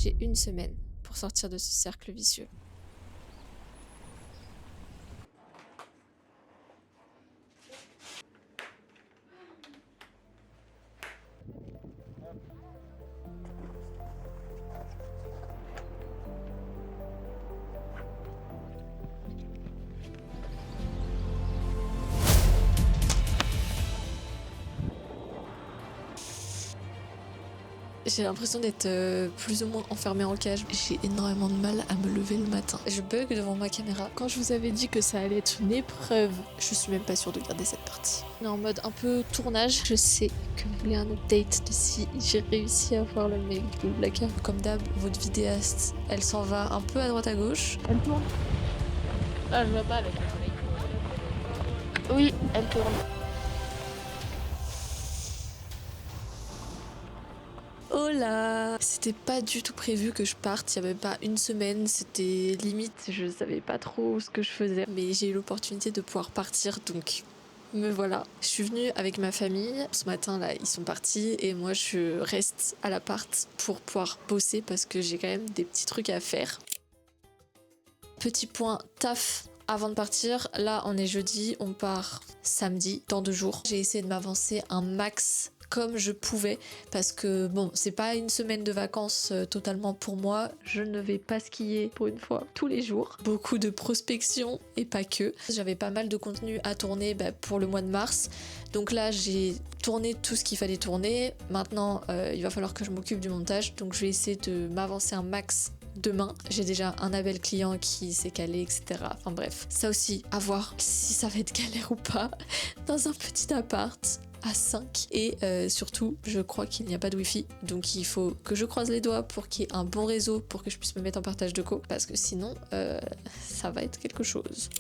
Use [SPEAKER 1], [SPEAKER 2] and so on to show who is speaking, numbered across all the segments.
[SPEAKER 1] J'ai une semaine pour sortir de ce cercle vicieux. J'ai l'impression d'être plus ou moins enfermée en cage. J'ai énormément de mal à me lever le matin. Je bug devant ma caméra. Quand je vous avais dit que ça allait être une épreuve, je suis même pas sûre de garder cette partie. On est en mode un peu tournage. Je sais que vous voulez un update de si j'ai réussi à voir le mail de Blacka. Comme d'hab, votre vidéaste, elle s'en va un peu à droite à gauche. Elle tourne. Ah, je vois pas avec le soleil. Oui, elle tourne. Oh là! C'était pas du tout prévu que je parte, il y avait pas une semaine, c'était limite, je savais pas trop ce que je faisais. Mais j'ai eu l'opportunité de pouvoir partir, donc me voilà. Je suis venue avec ma famille, ce matin là ils sont partis et moi je reste à l'appart pour pouvoir bosser parce que j'ai quand même des petits trucs à faire. Petit point taf avant de partir, là on est jeudi, on part samedi, dans 2 jours. J'ai essayé de m'avancer un max comme je pouvais parce que bon, c'est pas une semaine de vacances totalement pour moi. Je ne vais pas skier pour une fois tous les jours. Beaucoup de prospection et pas que. J'avais pas mal de contenu à tourner pour le mois de mars. Donc là, j'ai tourné tout ce qu'il fallait tourner. Maintenant, il va falloir que je m'occupe du montage. Donc je vais essayer de m'avancer un max demain. J'ai déjà un appel client qui s'est calé, etc. Enfin bref, ça aussi, à voir si ça va être galère ou pas dans un petit appart à 5 et surtout je crois qu'il n'y a pas de wifi, donc il faut que je croise les doigts pour qu'il y ait un bon réseau pour que je puisse me mettre en partage de co, parce que sinon ça va être quelque chose.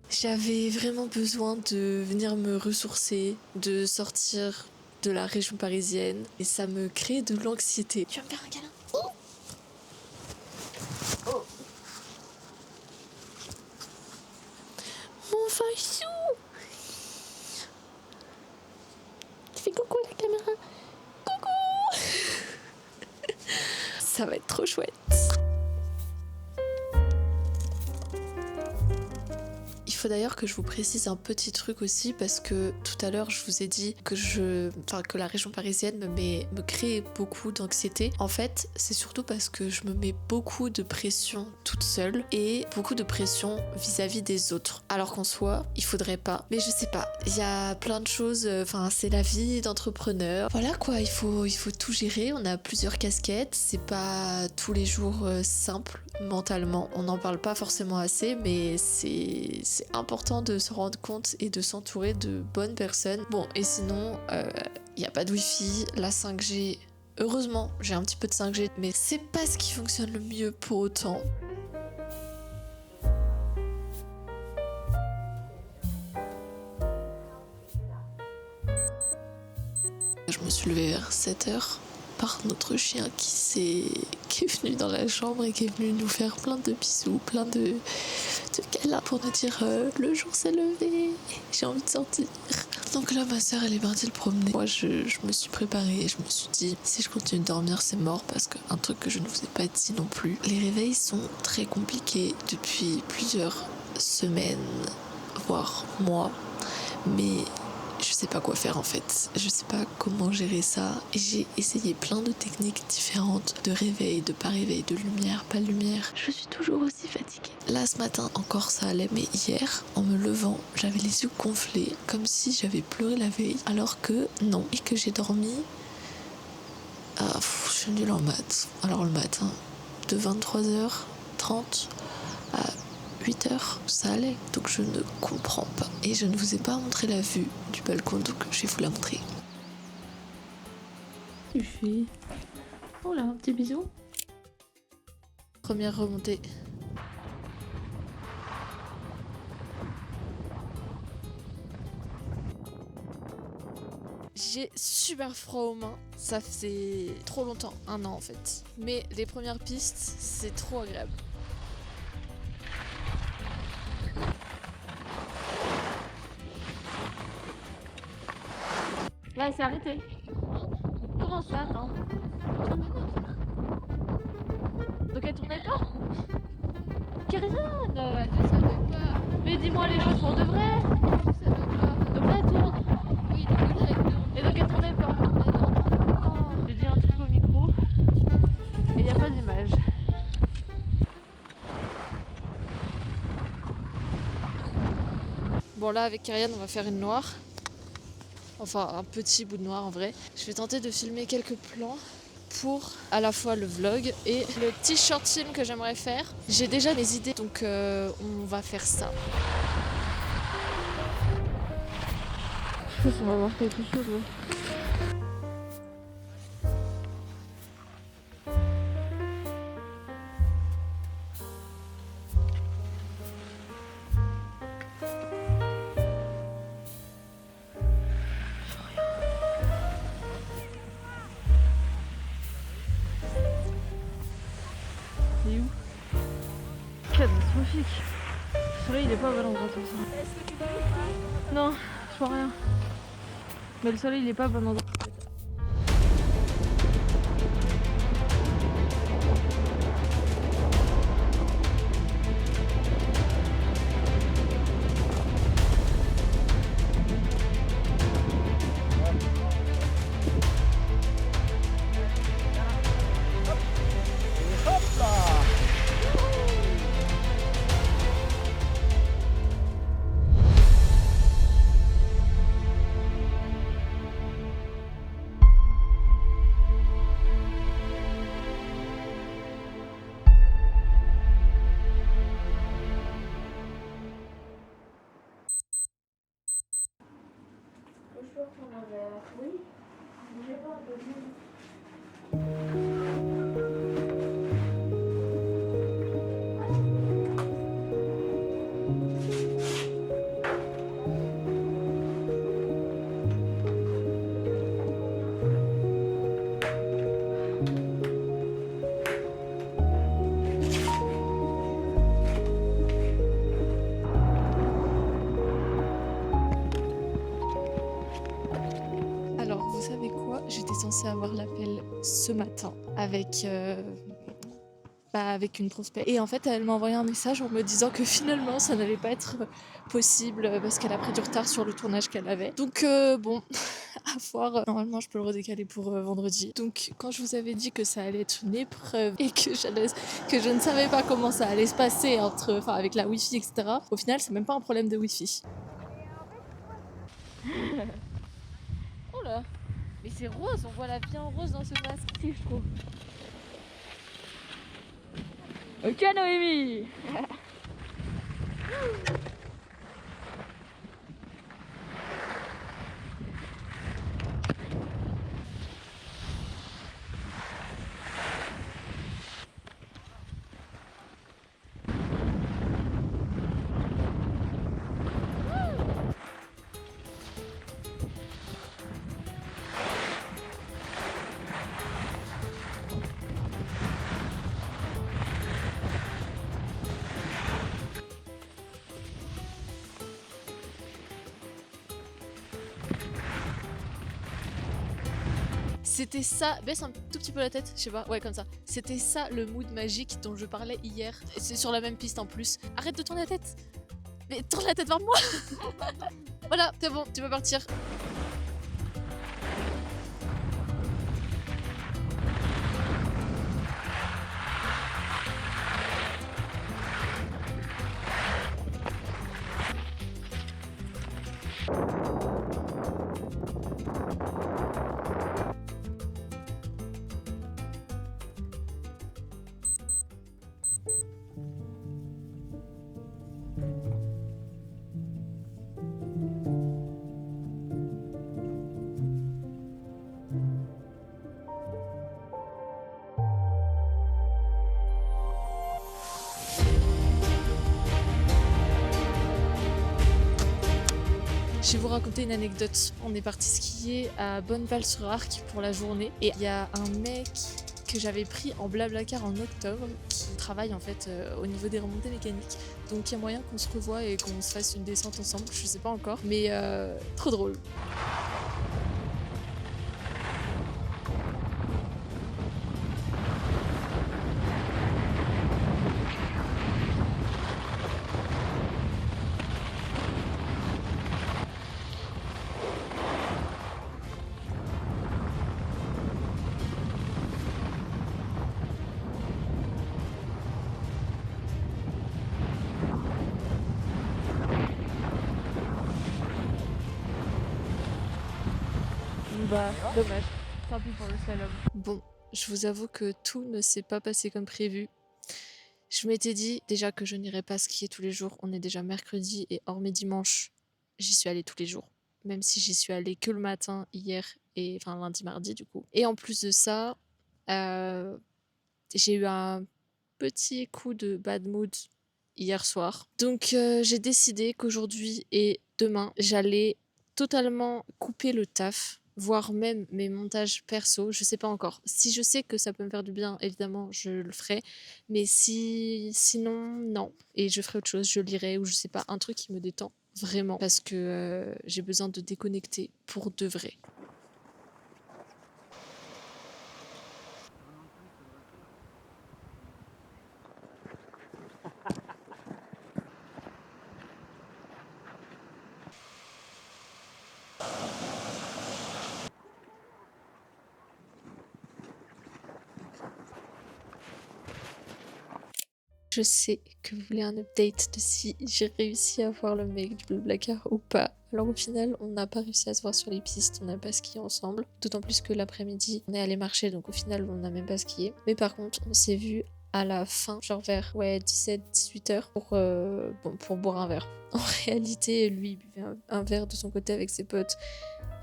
[SPEAKER 1] J'avais vraiment besoin de venir me ressourcer, de sortir de la région parisienne et ça me crée de l'anxiété. Tu vas me faire un câlin? Oh. Mon fachou! Fais coucou à la caméra. Coucou. Ça va être trop chouette. Il faut d'ailleurs que je vous précise un petit truc aussi parce que tout à l'heure je vous ai dit que la région parisienne me crée beaucoup d'anxiété. En fait, c'est surtout parce que je me mets beaucoup de pression toute seule et beaucoup de pression vis-à-vis des autres. Alors qu'en soi, il faudrait pas. Mais je sais pas, il y a plein de choses, c'est la vie d'entrepreneur. Voilà quoi, il faut tout gérer, on a plusieurs casquettes, c'est pas tous les jours simple mentalement. On n'en parle pas forcément assez, mais c'est important de se rendre compte et de s'entourer de bonnes personnes. Bon, et sinon, il n'y a pas de wifi, la 5G, heureusement, j'ai un petit peu de 5G, mais c'est pas ce qui fonctionne le mieux pour autant. Je me suis levée vers 7h par notre chien qui est venu dans la chambre et qui est venu nous faire plein de bisous, plein de câlins pour nous dire le jour s'est levé, j'ai envie de sortir. Donc là ma soeur elle est partie le promener. Moi je me suis préparée et je me suis dit si je continue de dormir c'est mort, parce qu'un truc que je ne vous ai pas dit non plus, les réveils sont très compliqués depuis plusieurs semaines, voire mois, mais je sais pas quoi faire en fait, je sais pas comment gérer ça. J'ai essayé plein de techniques différentes, de réveil, de pas réveil, de lumière, pas lumière. Je suis toujours aussi fatiguée. Là ce matin encore ça allait, mais hier en me levant j'avais les yeux gonflés comme si j'avais pleuré la veille, alors que non, et que j'ai dormi. Je suis nulle en maths. Alors le matin de 23h30 à 8h, ça allait. Donc je ne comprends pas. Et je ne vous ai pas montré la vue du balcon, donc je vais vous la montrer. Tu fais... Oh là, un petit bisou. Première remontée. J'ai super froid aux mains, ça fait trop longtemps, 1 an en fait. Mais les premières pistes, c'est trop agréable. Là, c'est arrêté. Comment ça, attends? Donc elle tournait pas? Karian!
[SPEAKER 2] Bah, je savais pas.
[SPEAKER 1] Mais dis-moi les choses pour de vrai!
[SPEAKER 2] Je savais pas.
[SPEAKER 1] Donc là elle tourne!
[SPEAKER 2] Oui, du coup, elle tourne.
[SPEAKER 1] Et donc elle tournait pas!
[SPEAKER 2] Mais non.
[SPEAKER 1] Oh, j'ai dit un truc au micro et il n'y a pas d'image. Bon là avec Karian on va faire une noire. Enfin un petit bout de noir en vrai. Je vais tenter de filmer quelques plans pour à la fois le vlog et le petit short film que j'aimerais faire. J'ai déjà mes idées donc on va faire ça. Je pense qu'on va voir quelque chose là. Il est où? Catastrophique. Le soleil il est pas à bon endroit tout ça.
[SPEAKER 2] Est-ce que tu vois ou pas?
[SPEAKER 1] Non, je vois rien. Mais le soleil il est pas à bon endroit.
[SPEAKER 2] Je peux reprendre un verre. Oui. Bougez pas un peu plus.
[SPEAKER 1] Alors, vous savez quoi? J'étais censée avoir l'appel ce matin avec, avec une prospect. Et en fait, elle m'a envoyé un message en me disant que finalement, ça n'allait pas être possible parce qu'elle a pris du retard sur le tournage qu'elle avait. Donc, bon, à voir. Normalement, je peux le redécaler pour vendredi. Donc, quand je vous avais dit que ça allait être une épreuve et que je ne savais pas comment ça allait se passer avec la Wi-Fi, etc., au final, c'est même pas un problème de Wi-Fi. Oh là! Mais c'est rose, on voit la vie en rose dans ce masque, je trouve. Ok Noémie. C'était ça, baisse un tout petit peu la tête, je sais pas, ouais comme ça. C'était ça le mood magique dont je parlais hier. C'est sur la même piste en plus. Arrête de tourner la tête. Mais tourne la tête vers moi. Voilà, c'est bon, tu peux partir. Je vais vous raconter une anecdote. On est parti skier à Bonneval-sur-Arc pour la journée et il y a un mec que j'avais pris en Blablacar en octobre qui travaille en fait au niveau des remontées mécaniques. Donc il y a moyen qu'on se revoie et qu'on se fasse une descente ensemble, je sais pas encore, mais trop drôle. Bah, dommage. Tant pis pour le slalom. Bon, je vous avoue que tout ne s'est pas passé comme prévu. Je m'étais dit déjà que je n'irais pas skier tous les jours. On est déjà mercredi et hormis dimanche, j'y suis allée tous les jours. Même si j'y suis allée que le matin hier et enfin lundi, mardi du coup. Et en plus de ça, euh, j'ai eu un petit coup de bad mood hier soir. Donc j'ai décidé qu'aujourd'hui et demain, j'allais totalement couper le taf, voire même mes montages perso, je sais pas encore. Si je sais que ça peut me faire du bien, évidemment, je le ferai. Mais sinon, non. Et je ferai autre chose, je lirai ou je sais pas, un truc qui me détend vraiment. Parce que j'ai besoin de déconnecter pour de vrai. Je sais que vous voulez un update de si j'ai réussi à voir le mec du Blablacar ou pas. Alors au final, on n'a pas réussi à se voir sur les pistes, on n'a pas skié ensemble. D'autant plus que l'après-midi, on est allé marcher, donc au final, on n'a même pas skié. Mais par contre, on s'est vu à la fin, genre vers 17-18 heures pour boire un verre. En réalité, lui, il buvait un verre de son côté avec ses potes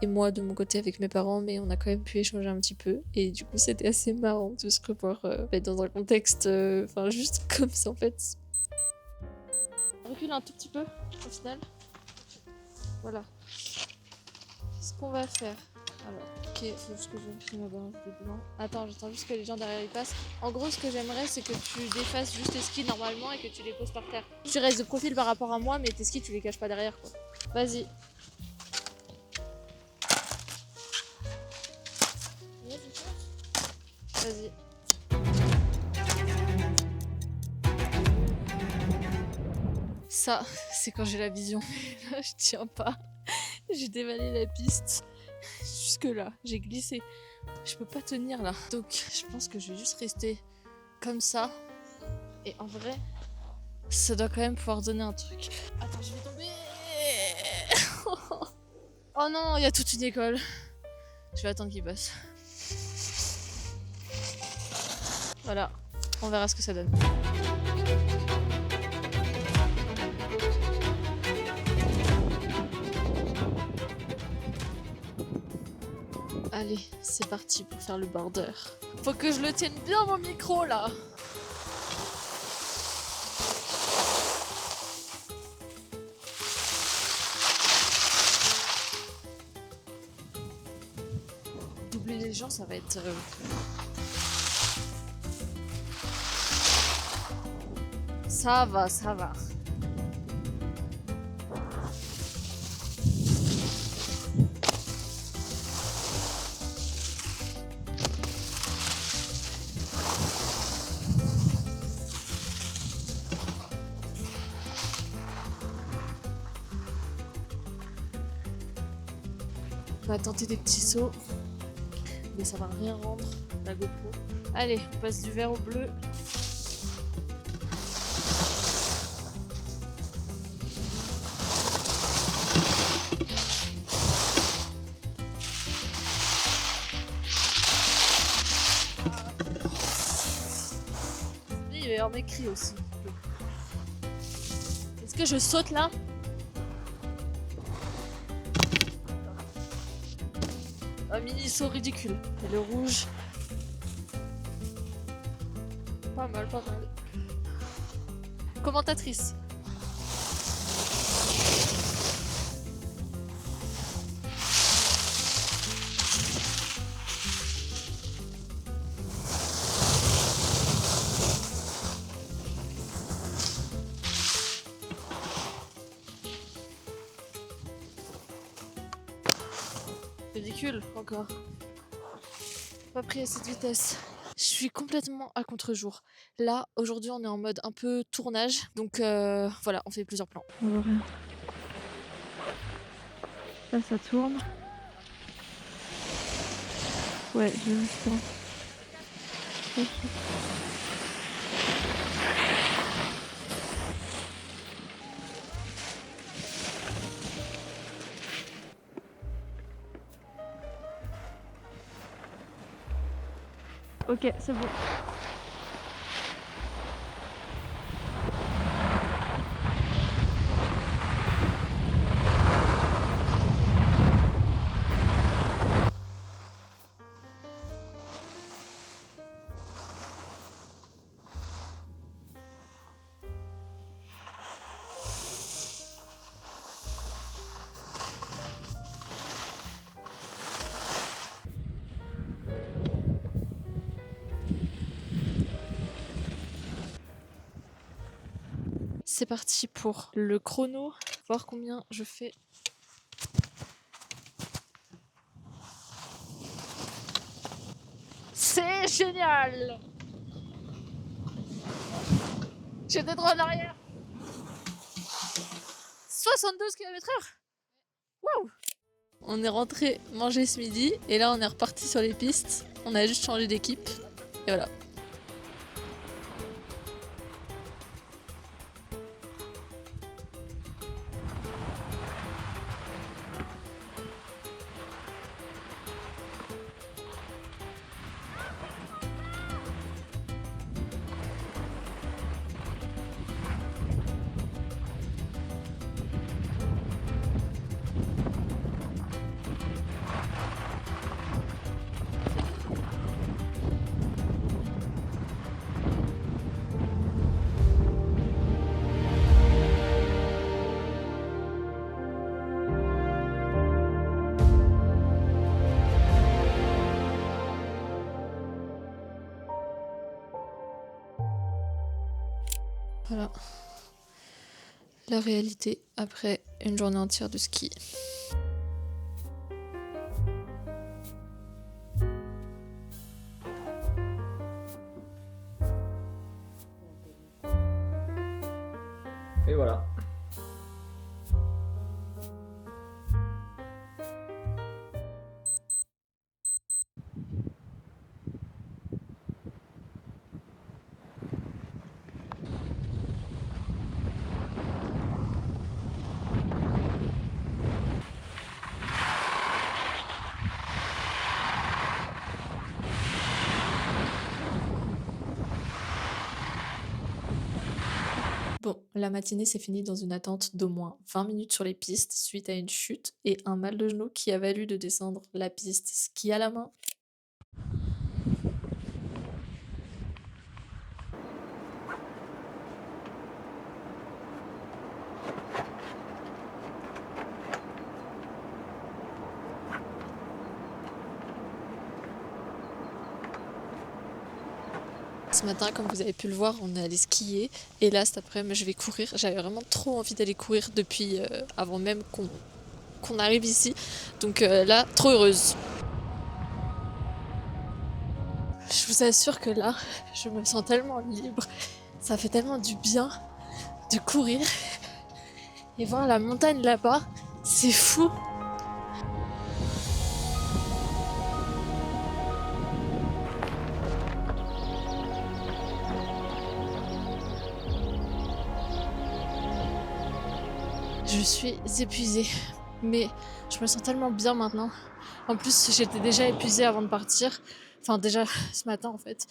[SPEAKER 1] et moi de mon côté avec mes parents, mais on a quand même pu échanger un petit peu et du coup c'était assez marrant de se revoir dans un contexte juste comme ça en fait. On recule un tout petit peu au final. Voilà. Qu'est-ce qu'on va faire? Alors, ok, faut juste que je filme ma balance de blanc. Attends, j'attends juste que les gens derrière ils passent. En gros, ce que j'aimerais, c'est que tu défasses juste tes skis normalement et que tu les poses par terre. Tu restes de profil par rapport à moi, mais tes skis tu les caches pas derrière quoi. Vas-y. Vas-y. Ça, c'est quand j'ai la vision. Là, je tiens pas. J'ai dévalé la piste. Jusque là, j'ai glissé. Je peux pas tenir là. Donc, je pense que je vais juste rester comme ça. Et en vrai, ça doit quand même pouvoir donner un truc. Attends, je vais tomber. Oh non, il y a toute une école. Je vais attendre qu'il passe. Voilà, on verra ce que ça donne. Allez, c'est parti pour faire le border. Faut que je le tienne bien mon micro là. Doubler les gens, ça va être... Ça va, ça va. On va tenter des petits sauts, mais ça va rien rendre, la GoPro. Allez, on passe du vert au bleu. Il va y avoir mes cris aussi. Est-ce que je saute là? Un mini saut ridicule. Et le rouge. Pas mal, pas mal. Commentatrice. Ridicule, encore. Pas pris à cette vitesse. Je suis complètement à contre-jour. Là, aujourd'hui, on est en mode un peu tournage. Donc voilà, on fait plusieurs plans. On voit rien. Là, ça tourne. Ouais, je le sens.
[SPEAKER 2] Ok, c'est bon.
[SPEAKER 1] C'est parti pour le chrono, voir combien je fais. C'est génial! J'étais droit en arrière. 72 km/h. Waouh! On est rentré manger ce midi et là on est reparti sur les pistes. On a juste changé d'équipe et voilà. Voilà. La réalité après une journée entière de ski.
[SPEAKER 3] Et voilà.
[SPEAKER 1] Bon, la matinée s'est finie dans une attente d'au moins 20 minutes sur les pistes suite à une chute et un mal de genou qui a valu de descendre la piste ski à la main. Ce matin, comme vous avez pu le voir, on est allé skier et là cet après-midi je vais courir. J'avais vraiment trop envie d'aller courir depuis avant même qu'on arrive ici. Donc là, trop heureuse. Je vous assure que là, je me sens tellement libre. Ça fait tellement du bien de courir et voir la montagne là-bas. C'est fou. Je suis épuisée, mais je me sens tellement bien maintenant. En plus, j'étais déjà épuisée avant de partir. Enfin, déjà ce matin en fait.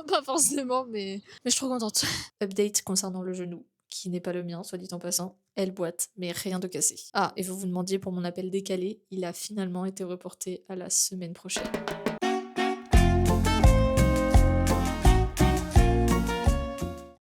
[SPEAKER 1] Pas forcément, mais je suis trop contente. Update concernant le genou, qui n'est pas le mien, soit dit en passant. Elle boite, mais rien de cassé. Ah, et vous vous demandiez pour mon appel décalé, il a finalement été reporté à la semaine prochaine.